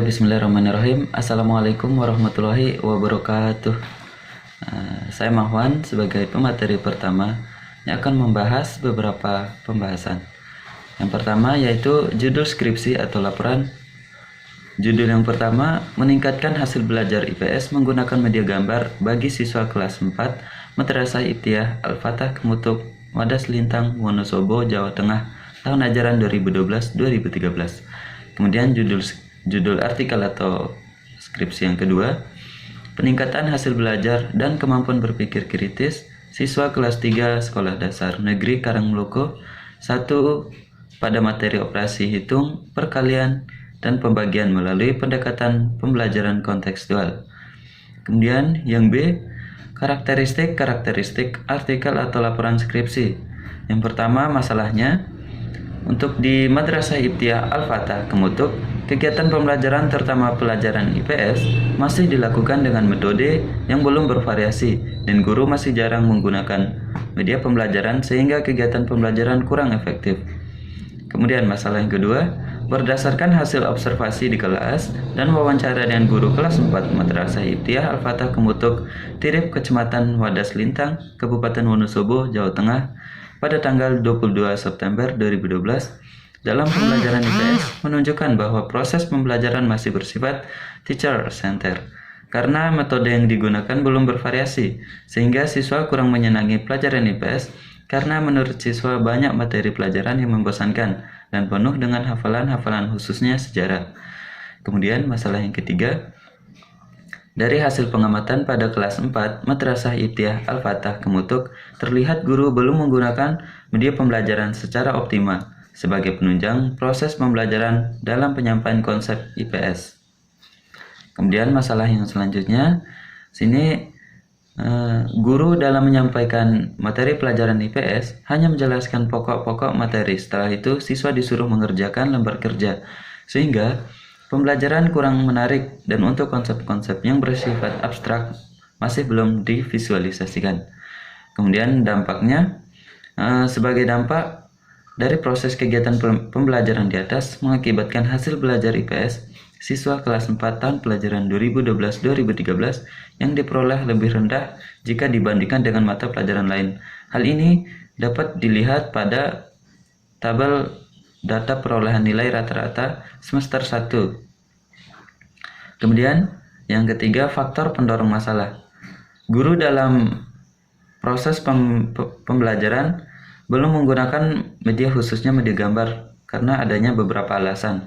Bismillahirrahmanirrahim. Assalamualaikum warahmatullahi wabarakatuh. Saya Mahwan sebagai pemateri pertama yang akan membahas beberapa pembahasan. Yang pertama yaitu judul skripsi atau laporan. Judul yang pertama, meningkatkan hasil belajar IPS menggunakan media gambar bagi siswa kelas 4 Madrasah Ibtidaiyah Al-Fatah Kemutuk, Wadas Lintang, Wonosobo, Jawa Tengah, tahun ajaran 2012-2013. Kemudian judul artikel atau skripsi yang kedua, peningkatan hasil belajar dan kemampuan berpikir kritis siswa kelas 3 Sekolah Dasar Negeri Karangmoloko 1 pada materi operasi hitung, perkalian, dan pembagian melalui pendekatan pembelajaran kontekstual. Kemudian yang B, karakteristik artikel atau laporan skripsi. Yang pertama masalahnya, untuk di Madrasah Ibtidaiyah Al-Fatah Kemutuk, kegiatan pembelajaran terutama pelajaran IPS masih dilakukan dengan metode yang belum bervariasi dan guru masih jarang menggunakan media pembelajaran sehingga kegiatan pembelajaran kurang efektif. Kemudian masalah yang kedua, berdasarkan hasil observasi di kelas dan wawancara dengan guru kelas 4 Madrasah Ibtidaiyah Al-Fatah Kemutuk, Tirip Kecamatan Wadas Lintang, Kabupaten Wonosobo, Jawa Tengah, pada tanggal 22 September 2012, dalam pembelajaran IPS menunjukkan bahwa proses pembelajaran masih bersifat teacher center karena metode yang digunakan belum bervariasi, sehingga siswa kurang menyenangi pelajaran IPS karena menurut siswa banyak materi pelajaran yang membosankan dan penuh dengan hafalan-hafalan khususnya sejarah. Kemudian masalah yang ketiga, dari hasil pengamatan pada kelas 4 Madrasah Ibtidaiyah Al-Fatah Kemutuk, terlihat guru belum menggunakan media pembelajaran secara optimal sebagai penunjang proses pembelajaran dalam penyampaian konsep IPS. Kemudian masalah yang selanjutnya, sini guru dalam menyampaikan materi pelajaran IPS hanya menjelaskan pokok-pokok materi. Setelah itu siswa disuruh mengerjakan lembar kerja, sehingga pembelajaran kurang menarik dan untuk konsep-konsep yang bersifat abstrak masih belum divisualisasikan. Kemudian dampaknya, sebagai dampak dari proses kegiatan pembelajaran di atas mengakibatkan hasil belajar IPS siswa kelas 4 tahun pelajaran 2012-2013 yang diperoleh lebih rendah jika dibandingkan dengan mata pelajaran lain. Hal ini dapat dilihat pada tabel data perolehan nilai rata-rata semester 1. Kemudian yang ketiga, faktor pendorong masalah. Guru dalam proses pembelajaran belum menggunakan media, khususnya media gambar, karena adanya beberapa alasan.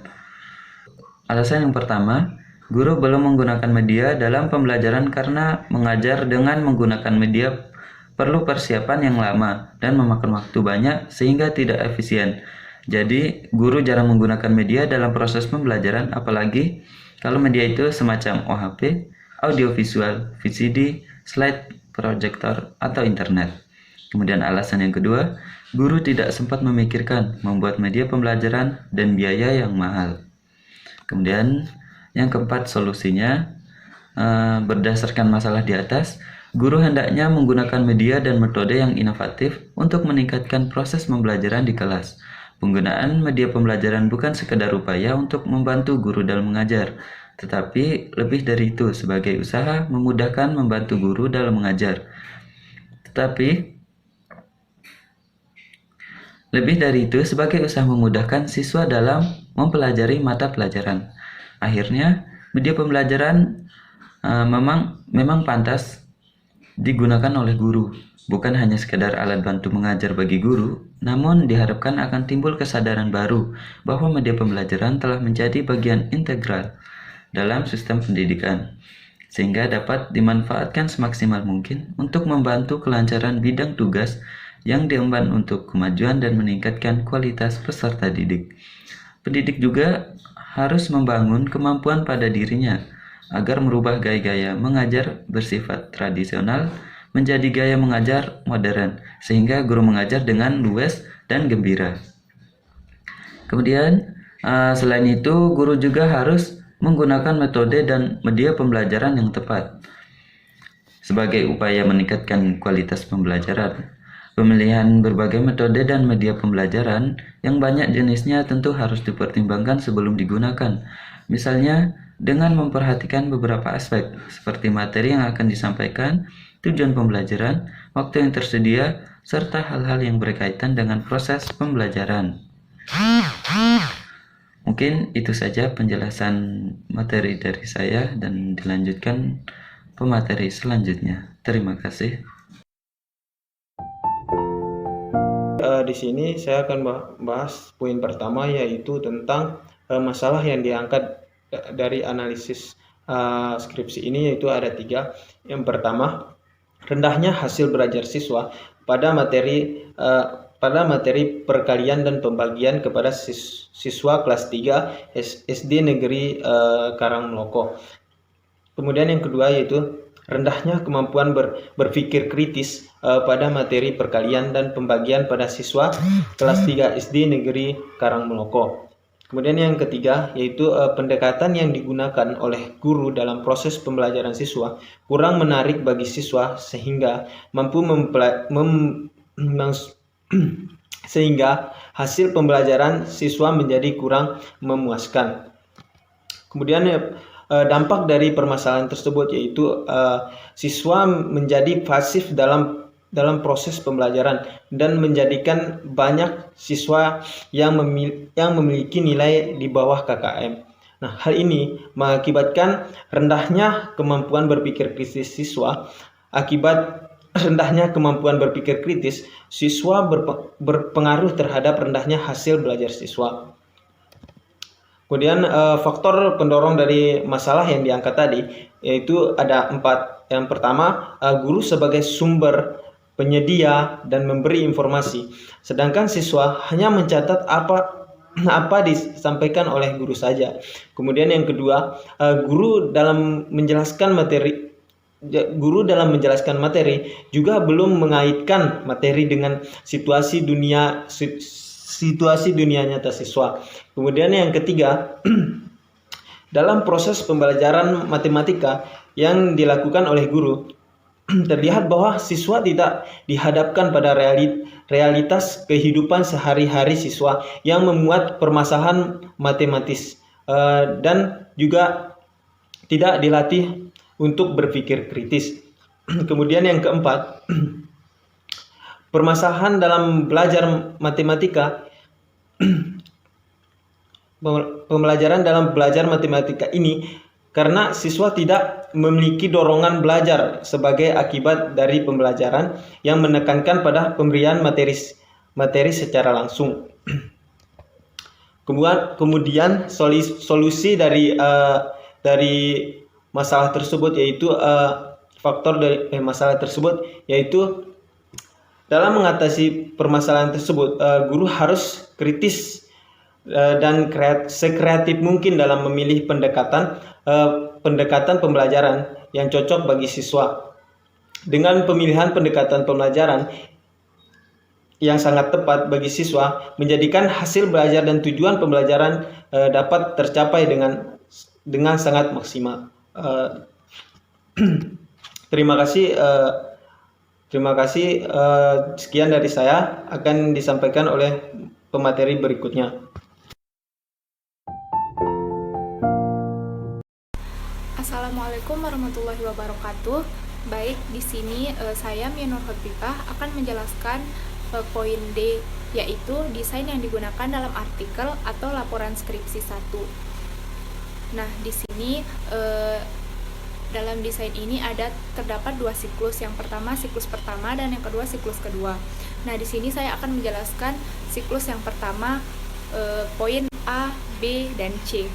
Alasan yang pertama, guru belum menggunakan media dalam pembelajaran karena mengajar dengan menggunakan media perlu persiapan yang lama dan memakan waktu banyak sehingga tidak efisien. Jadi, guru jarang menggunakan media dalam proses pembelajaran, apalagi kalau media itu semacam OHP, audiovisual, VCD, slide, proyektor, atau internet. Kemudian alasan yang kedua, guru tidak sempat memikirkan membuat media pembelajaran dan biaya yang mahal. Kemudian yang keempat, solusinya berdasarkan masalah di atas, guru hendaknya menggunakan media dan metode yang inovatif untuk meningkatkan proses pembelajaran di kelas. Penggunaan media pembelajaran bukan sekedar upaya untuk membantu guru dalam mengajar, tetapi lebih dari itu sebagai usaha memudahkan membantu guru dalam mengajar. Lebih dari itu sebagai usaha memudahkan siswa dalam mempelajari mata pelajaran. Akhirnya, media pembelajaran memang pantas digunakan oleh guru, bukan hanya sekedar alat bantu mengajar bagi guru, namun diharapkan akan timbul kesadaran baru bahwa media pembelajaran telah menjadi bagian integral dalam sistem pendidikan, sehingga dapat dimanfaatkan semaksimal mungkin untuk membantu kelancaran bidang tugas yang diemban untuk kemajuan dan meningkatkan kualitas peserta didik. Pendidik juga harus membangun kemampuan pada dirinya agar merubah gaya-gaya mengajar bersifat tradisional menjadi gaya mengajar modern, sehingga guru mengajar dengan luwes dan gembira. Kemudian, selain itu, guru juga harus menggunakan metode dan media pembelajaran yang tepat sebagai upaya meningkatkan kualitas pembelajaran. Pemilihan berbagai metode dan media pembelajaran yang banyak jenisnya tentu harus dipertimbangkan sebelum digunakan. Misalnya, dengan memperhatikan beberapa aspek seperti materi yang akan disampaikan, tujuan pembelajaran, waktu yang tersedia, serta hal-hal yang berkaitan dengan proses pembelajaran. Mungkin itu saja penjelasan materi dari saya dan dilanjutkan pemateri selanjutnya. Terima kasih. Di sini saya akan bahas poin pertama, yaitu tentang masalah yang diangkat dari analisis skripsi ini, yaitu ada 3. Yang pertama, rendahnya hasil belajar siswa pada materi perkalian dan pembagian kepada siswa kelas 3 SD Negeri Karangmloko. Kemudian yang kedua yaitu rendahnya kemampuan berpikir kritis pada materi perkalian dan pembagian pada siswa kelas 3 SD Negeri Karangmloko. Kemudian yang ketiga yaitu pendekatan yang digunakan oleh guru dalam proses pembelajaran siswa kurang menarik bagi siswa sehingga sehingga hasil pembelajaran siswa menjadi kurang memuaskan. Kemudian dampak dari permasalahan tersebut yaitu siswa menjadi pasif dalam proses pembelajaran dan menjadikan banyak siswa yang memiliki nilai di bawah KKM. Nah, hal ini mengakibatkan rendahnya kemampuan berpikir kritis siswa. Akibat rendahnya kemampuan berpikir kritis, siswa berpengaruh terhadap rendahnya hasil belajar siswa. Kemudian faktor pendorong dari masalah yang diangkat tadi yaitu ada 4. Yang pertama, guru sebagai sumber penyedia dan memberi informasi, sedangkan siswa hanya mencatat apa disampaikan oleh guru saja. Kemudian yang kedua, guru dalam menjelaskan materi juga belum mengaitkan materi dengan situasi dunia nyata siswa. Kemudian yang ketiga, dalam proses pembelajaran matematika yang dilakukan oleh guru, terlihat bahwa siswa tidak dihadapkan pada realitas kehidupan sehari-hari siswa yang memuat permasalahan matematis dan juga tidak dilatih untuk berpikir kritis. Kemudian yang keempat, permasalahan dalam belajar matematika pembelajaran dalam belajar matematika ini karena siswa tidak memiliki dorongan belajar sebagai akibat dari pembelajaran yang menekankan pada pemberian materi secara langsung. Kemudian solusi dari masalah tersebut yaitu faktor dari masalah tersebut yaitu dalam mengatasi permasalahan tersebut, guru harus kritis dan sekreatif mungkin dalam memilih pendekatan pembelajaran yang cocok bagi siswa. Dengan pemilihan pendekatan pembelajaran yang sangat tepat bagi siswa, menjadikan hasil belajar dan tujuan pembelajaran dapat tercapai dengan sangat maksimal. Terima kasih. Sekian dari saya, akan disampaikan oleh pemateri berikutnya. Assalamualaikum warahmatullahi wabarakatuh. Baik, di sini saya Mianur Hotbifah akan menjelaskan poin D, yaitu desain yang digunakan dalam artikel atau laporan skripsi 1. Nah, di sini dalam desain ini terdapat 2 siklus. Yang pertama siklus pertama dan yang kedua siklus kedua. Nah, di sini saya akan menjelaskan siklus yang pertama, poin A, B, dan C.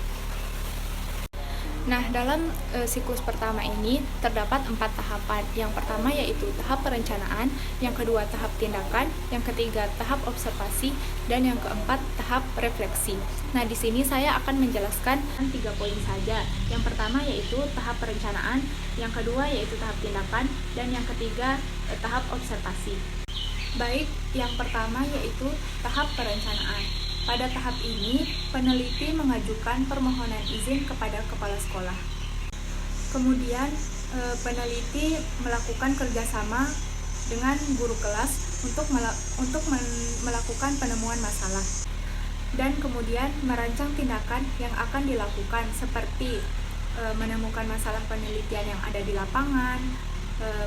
Nah, dalam siklus pertama ini terdapat 4 tahapan. Yang pertama yaitu tahap perencanaan, yang kedua tahap tindakan, yang ketiga tahap observasi, dan yang keempat tahap refleksi. Nah, di sini saya akan menjelaskan 3 poin saja. Yang pertama yaitu tahap perencanaan, yang kedua yaitu tahap tindakan, dan yang ketiga tahap observasi. Baik, yang pertama yaitu tahap perencanaan. Pada tahap ini, peneliti mengajukan permohonan izin kepada kepala sekolah. Kemudian, peneliti melakukan kerjasama dengan guru kelas untuk melakukan penemuan masalah, dan kemudian merancang tindakan yang akan dilakukan seperti menemukan masalah penelitian yang ada di lapangan,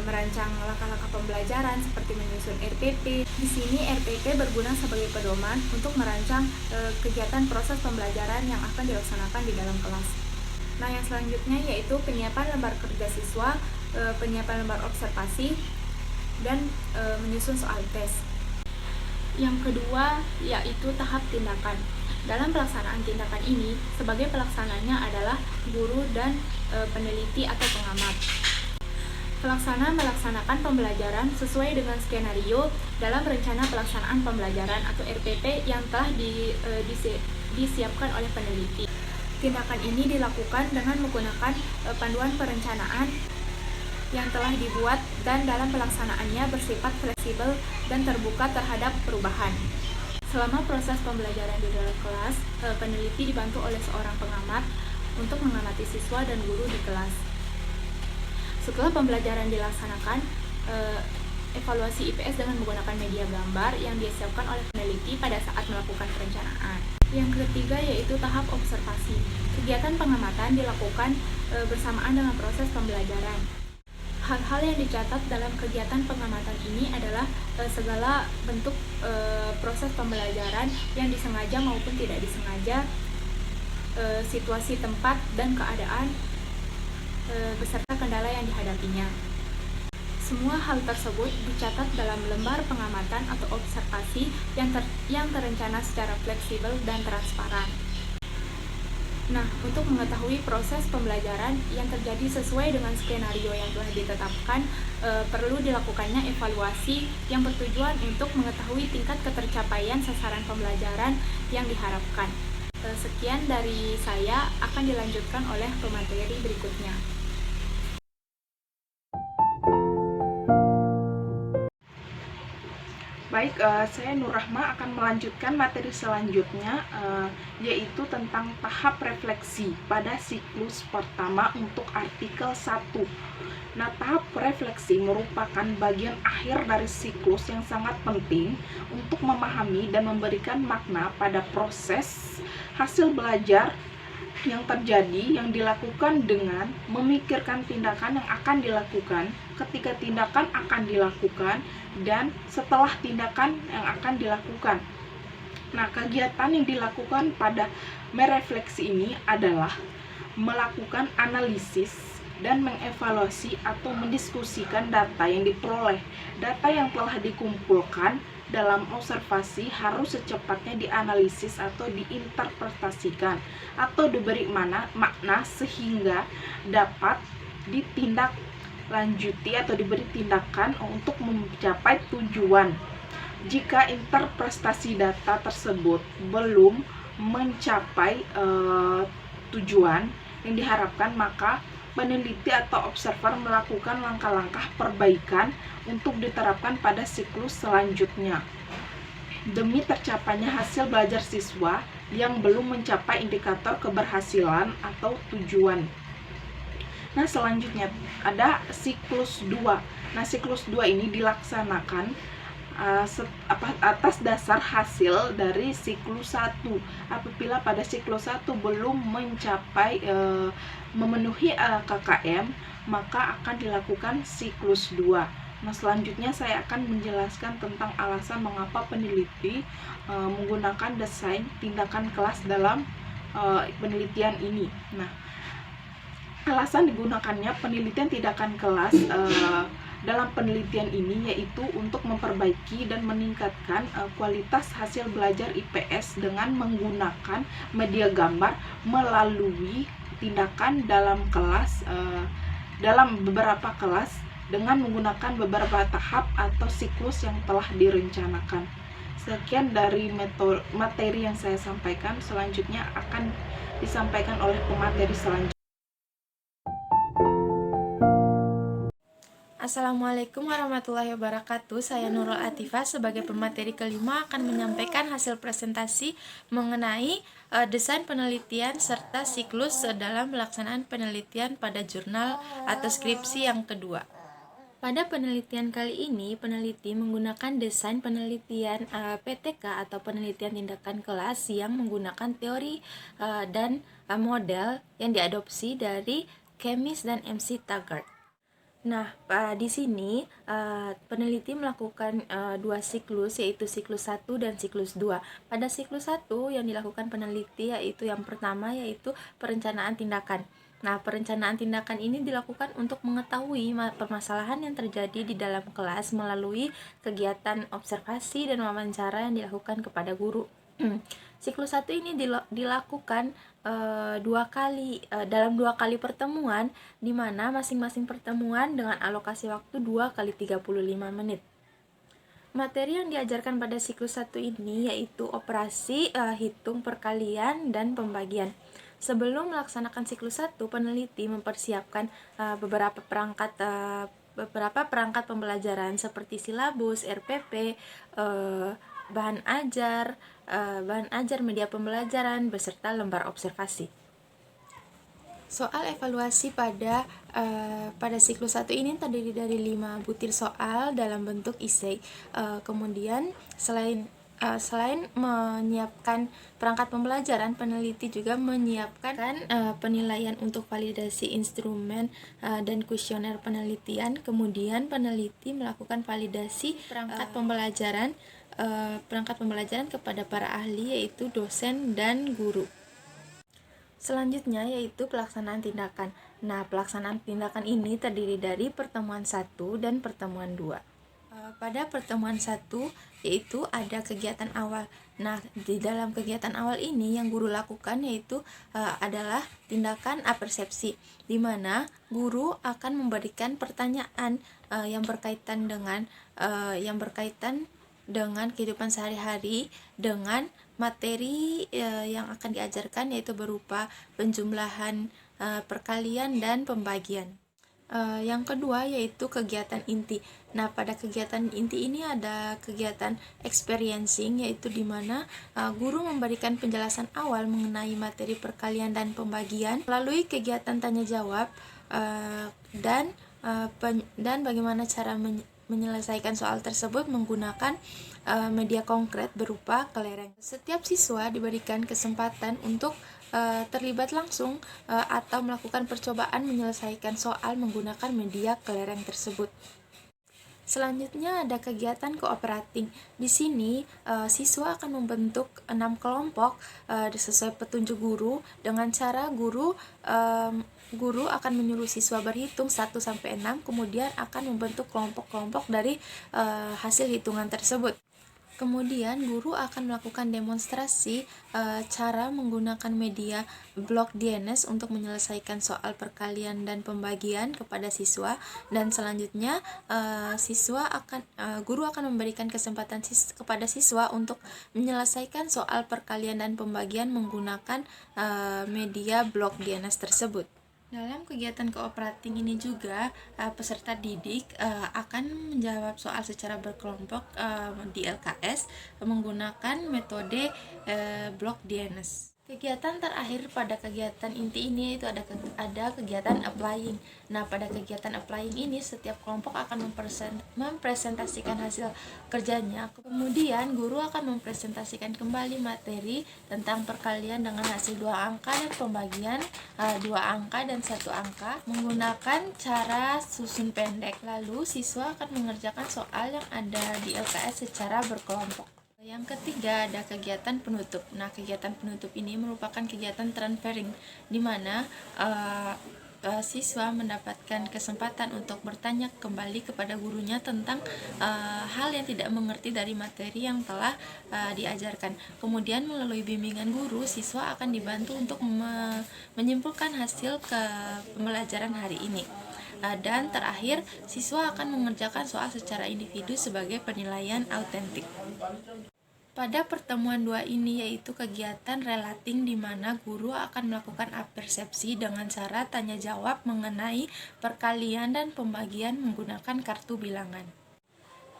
merancang langkah-langkah pembelajaran seperti menyusun RPP. Di sini RPP berguna sebagai pedoman untuk merancang kegiatan proses pembelajaran yang akan dilaksanakan di dalam kelas. Nah, yang selanjutnya yaitu penyiapan lembar kerja siswa, penyiapan lembar observasi, dan menyusun soal tes. Yang kedua yaitu tahap tindakan. Dalam pelaksanaan tindakan ini, sebagai pelaksananya adalah guru dan peneliti atau pengamat. Pelaksana melaksanakan pembelajaran sesuai dengan skenario dalam rencana pelaksanaan pembelajaran atau RPP yang telah disiapkan oleh peneliti. Tindakan ini dilakukan dengan menggunakan panduan perencanaan yang telah dibuat dan dalam pelaksanaannya bersifat fleksibel dan terbuka terhadap perubahan. Selama proses pembelajaran di dalam kelas, peneliti dibantu oleh seorang pengamat untuk mengamati siswa dan guru di kelas. Setelah pembelajaran dilaksanakan, evaluasi IPS dengan menggunakan media gambar yang disiapkan oleh peneliti pada saat melakukan perencanaan. Yang ketiga yaitu tahap observasi. Kegiatan pengamatan dilakukan bersamaan dengan proses pembelajaran. Hal-hal yang dicatat dalam kegiatan pengamatan ini adalah segala bentuk proses pembelajaran yang disengaja maupun tidak disengaja, situasi tempat dan keadaan, beserta kendala yang dihadapinya. Semua hal tersebut dicatat dalam lembar pengamatan atau observasi yang terencana secara fleksibel dan transparan. Nah, untuk mengetahui proses pembelajaran yang terjadi sesuai dengan skenario yang telah ditetapkan, perlu dilakukannya evaluasi yang bertujuan untuk mengetahui tingkat ketercapaian sasaran pembelajaran yang diharapkan. Sekian dari saya, akan dilanjutkan oleh pemateri berikutnya. Baik, saya Nur Rahma akan melanjutkan materi selanjutnya, yaitu tentang tahap refleksi pada siklus pertama untuk artikel 1. Nah, tahap refleksi merupakan bagian akhir dari siklus yang sangat penting untuk memahami dan memberikan makna pada proses hasil belajar yang terjadi yang dilakukan dengan memikirkan tindakan yang akan dilakukan, ketika tindakan akan dilakukan, dan setelah tindakan yang akan dilakukan. Nah, kegiatan yang dilakukan pada merefleksi ini adalah melakukan analisis dan mengevaluasi atau mendiskusikan data yang diperoleh. Data yang telah dikumpulkan dalam observasi harus secepatnya dianalisis atau diinterpretasikan atau diberi makna sehingga dapat ditindaklanjuti atau diberi tindakan untuk mencapai tujuan. Jika interpretasi data tersebut belum mencapai tujuan yang diharapkan, maka peneliti atau observer melakukan langkah-langkah perbaikan untuk diterapkan pada siklus selanjutnya demi tercapainya hasil belajar siswa yang belum mencapai indikator keberhasilan atau tujuan. Nah, selanjutnya ada siklus 2. Nah, siklus 2 ini dilaksanakan atas dasar hasil dari siklus 1. Apabila pada siklus 1 belum mencapai memenuhi KKM, maka akan dilakukan siklus 2. Nah, selanjutnya saya akan menjelaskan tentang alasan mengapa peneliti menggunakan desain tindakan kelas dalam penelitian ini. Nah, alasan digunakannya penelitian tindakan kelas dalam penelitian ini yaitu untuk memperbaiki dan meningkatkan kualitas hasil belajar IPS dengan menggunakan media gambar melalui tindakan dalam kelas, dalam beberapa kelas dengan menggunakan beberapa tahap atau siklus yang telah direncanakan. Sekian dari materi yang saya sampaikan. Selanjutnya akan disampaikan oleh pemateri selanjutnya. Assalamualaikum warahmatullahi wabarakatuh. Saya Nurul Atifah sebagai pemateri kelima akan menyampaikan hasil presentasi mengenai desain penelitian serta siklus dalam pelaksanaan penelitian pada jurnal atau skripsi yang kedua. Pada penelitian kali ini, peneliti menggunakan desain penelitian PTK atau penelitian tindakan kelas yang menggunakan teori dan model yang diadopsi dari Chemis dan MC Taggart. Nah, di sini peneliti melakukan dua siklus, yaitu siklus 1 dan siklus 2. Pada siklus 1 yang dilakukan peneliti yaitu yang pertama yaitu perencanaan tindakan. Nah, perencanaan tindakan ini dilakukan untuk mengetahui permasalahan yang terjadi di dalam kelas melalui kegiatan observasi dan wawancara yang dilakukan kepada guru. Siklus 1 ini dilakukan dalam 2 kali pertemuan, di mana masing-masing pertemuan dengan alokasi waktu 2 kali 35 menit. Materi yang diajarkan pada siklus 1 ini yaitu operasi, hitung, perkalian, dan pembagian. Sebelum melaksanakan siklus 1, peneliti mempersiapkan beberapa perangkat pembelajaran seperti silabus, RPP, bahan ajar, media pembelajaran, beserta lembar observasi. Soal evaluasi pada siklus 1 ini terdiri dari 5 butir soal dalam bentuk esai. Kemudian selain menyiapkan perangkat pembelajaran, peneliti juga menyiapkan penilaian untuk validasi instrumen dan kuesioner penelitian. Kemudian peneliti melakukan validasi perangkat pembelajaran kepada para ahli, yaitu dosen dan guru. Selanjutnya yaitu pelaksanaan tindakan. Nah, pelaksanaan tindakan ini terdiri dari pertemuan 1 dan pertemuan 2. Pada pertemuan 1 yaitu ada kegiatan awal. Nah, di dalam kegiatan awal ini yang guru lakukan yaitu adalah tindakan apersepsi, di mana guru akan memberikan pertanyaan yang berkaitan dengan kehidupan sehari-hari dengan materi yang akan diajarkan, yaitu berupa penjumlahan, perkalian, dan pembagian. Yang kedua yaitu kegiatan inti. Nah, pada kegiatan inti ini ada kegiatan experiencing, yaitu di mana guru memberikan penjelasan awal mengenai materi perkalian dan pembagian melalui kegiatan tanya jawab dan bagaimana cara menyelesaikan soal tersebut menggunakan media konkret berupa kelereng. Setiap siswa diberikan kesempatan untuk terlibat langsung atau melakukan percobaan menyelesaikan soal menggunakan media kelereng tersebut. Selanjutnya ada kegiatan cooperating. Di sini siswa akan membentuk 6 kelompok sesuai petunjuk guru, dengan cara guru akan menyuruh siswa berhitung 1 sampai 6, kemudian akan membentuk kelompok-kelompok dari hasil hitungan tersebut. Kemudian guru akan melakukan demonstrasi cara menggunakan media blok DNS untuk menyelesaikan soal perkalian dan pembagian kepada siswa, dan selanjutnya guru akan memberikan kesempatan kepada siswa untuk menyelesaikan soal perkalian dan pembagian menggunakan media blok DNS tersebut. Dalam kegiatan cooperating ini juga peserta didik akan menjawab soal secara berkelompok di LKS menggunakan metode blok DNS. Kegiatan terakhir pada kegiatan inti ini itu ada kegiatan applying. Nah, pada kegiatan applying ini setiap kelompok akan mempresentasikan hasil kerjanya. Kemudian guru akan mempresentasikan kembali materi tentang perkalian dengan hasil 2 angka dan pembagian 2 angka dan 1 angka menggunakan cara susun pendek. Lalu siswa akan mengerjakan soal yang ada di LKS secara berkelompok. Yang ketiga ada kegiatan penutup. Nah, kegiatan penutup ini merupakan kegiatan transferring, di mana siswa mendapatkan kesempatan untuk bertanya kembali kepada gurunya tentang hal yang tidak mengerti dari materi yang telah diajarkan. Kemudian melalui bimbingan guru, siswa akan dibantu untuk menyimpulkan hasil pembelajaran hari ini. Dan terakhir, siswa akan mengerjakan soal secara individu sebagai penilaian autentik. Pada pertemuan 2 ini yaitu kegiatan relating, di mana guru akan melakukan apersepsi dengan cara tanya jawab mengenai perkalian dan pembagian menggunakan kartu bilangan.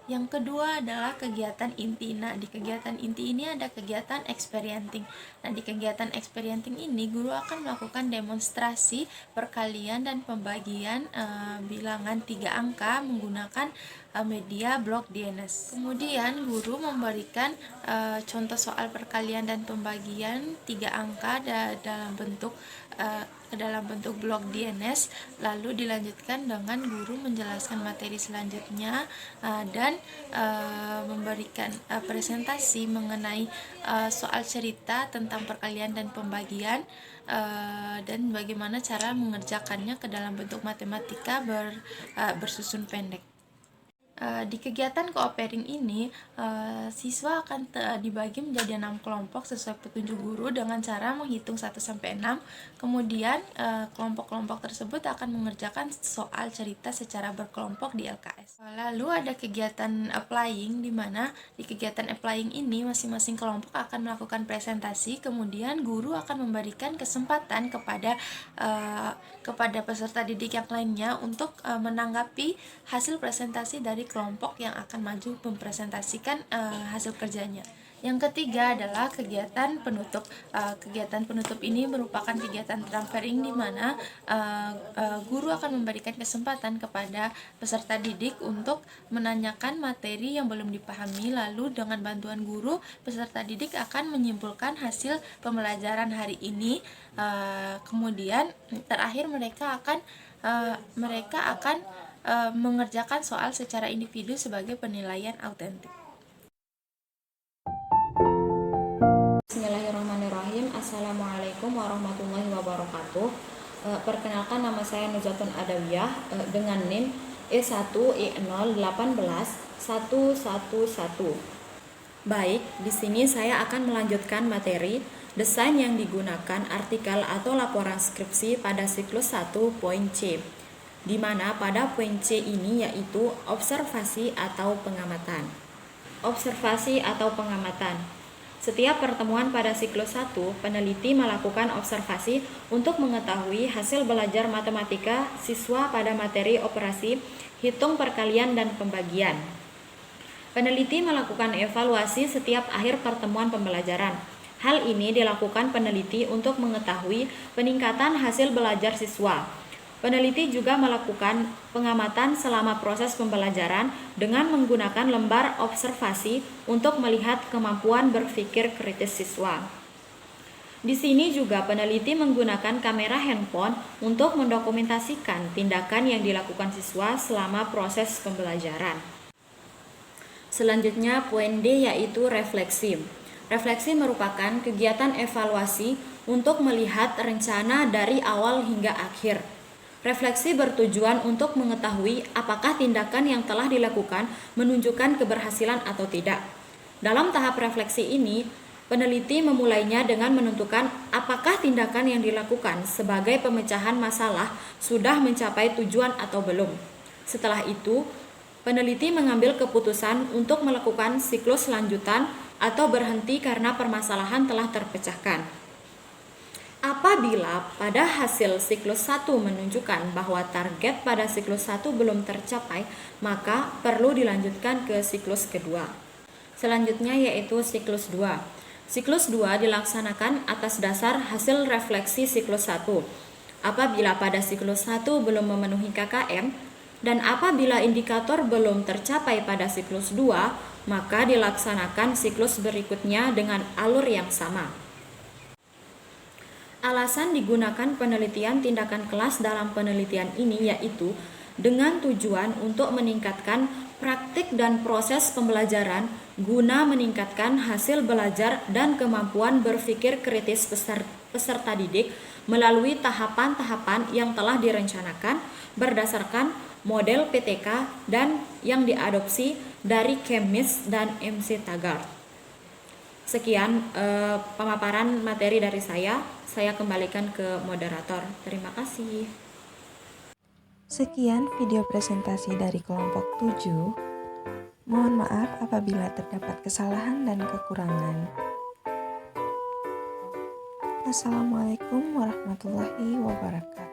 Yang kedua adalah kegiatan inti. Nah, di kegiatan inti ini ada kegiatan experienting. Nah, di kegiatan experienting ini guru akan melakukan demonstrasi perkalian dan pembagian bilangan 3 angka menggunakan media blok DNS. Kemudian guru memberikan contoh soal perkalian dan pembagian 3 angka dalam bentuk blok DNS, lalu dilanjutkan dengan guru menjelaskan materi selanjutnya dan memberikan presentasi mengenai soal cerita tentang perkalian dan pembagian dan bagaimana cara mengerjakannya ke dalam bentuk matematika bersusun pendek. Di kegiatan coopering ini, siswa akan dibagi menjadi 6 kelompok sesuai petunjuk guru dengan cara menghitung 1-6. Kemudian kelompok-kelompok tersebut akan mengerjakan soal cerita secara berkelompok di LKS. Lalu ada kegiatan applying, di mana di kegiatan applying ini masing-masing kelompok akan melakukan presentasi, kemudian guru akan memberikan kesempatan kepada peserta didik yang lainnya untuk menanggapi hasil presentasi dari kelompok yang akan maju mempresentasikan hasil kerjanya. Yang ketiga adalah kegiatan penutup. Kegiatan penutup ini merupakan kegiatan transferring di mana guru akan memberikan kesempatan kepada peserta didik untuk menanyakan materi yang belum dipahami, lalu dengan bantuan guru, peserta didik akan menyimpulkan hasil pembelajaran hari ini. Kemudian terakhir mereka akan mengerjakan soal secara individu sebagai penilaian autentik. Bismillahirrahmanirrahim. Assalamualaikum warahmatullahi wabarakatuh. Perkenalkan, nama saya Nuzatun Adawiyah dengan NIM E1E0181111. Baik, di sini saya akan melanjutkan materi desain yang digunakan artikel atau laporan skripsi pada siklus 1 poin C, di mana pada poin C ini yaitu observasi atau pengamatan. Observasi atau pengamatan. Setiap pertemuan pada siklus 1, peneliti melakukan observasi untuk mengetahui hasil belajar matematika siswa pada materi operasi, hitung perkalian dan pembagian. Peneliti melakukan evaluasi setiap akhir pertemuan pembelajaran. Hal ini dilakukan peneliti untuk mengetahui peningkatan hasil belajar siswa. Peneliti juga melakukan pengamatan selama proses pembelajaran dengan menggunakan lembar observasi untuk melihat kemampuan berpikir kritis siswa. Di sini juga peneliti menggunakan kamera handphone untuk mendokumentasikan tindakan yang dilakukan siswa selama proses pembelajaran. Selanjutnya poin D yaitu refleksi. Refleksi merupakan kegiatan evaluasi untuk melihat rencana dari awal hingga akhir. Refleksi bertujuan untuk mengetahui apakah tindakan yang telah dilakukan menunjukkan keberhasilan atau tidak. Dalam tahap refleksi ini, peneliti memulainya dengan menentukan apakah tindakan yang dilakukan sebagai pemecahan masalah sudah mencapai tujuan atau belum. Setelah itu, peneliti mengambil keputusan untuk melakukan siklus lanjutan atau berhenti karena permasalahan telah terpecahkan. Apabila pada hasil siklus 1 menunjukkan bahwa target pada siklus 1 belum tercapai, maka perlu dilanjutkan ke siklus kedua. Selanjutnya yaitu siklus 2. Siklus 2 dilaksanakan atas dasar hasil refleksi siklus 1. Apabila pada siklus 1 belum memenuhi KKM, dan apabila indikator belum tercapai pada siklus 2, maka dilaksanakan siklus berikutnya dengan alur yang sama. Alasan digunakan penelitian tindakan kelas dalam penelitian ini yaitu dengan tujuan untuk meningkatkan praktik dan proses pembelajaran guna meningkatkan hasil belajar dan kemampuan berpikir kritis peserta didik melalui tahapan-tahapan yang telah direncanakan berdasarkan model PTK dan yang diadopsi dari Chemnitz dan MC Taggart. Sekian pemaparan materi dari saya kembalikan ke moderator. Terima kasih. Sekian video presentasi dari kelompok 7. Mohon maaf apabila terdapat kesalahan dan kekurangan. Assalamualaikum warahmatullahi wabarakatuh.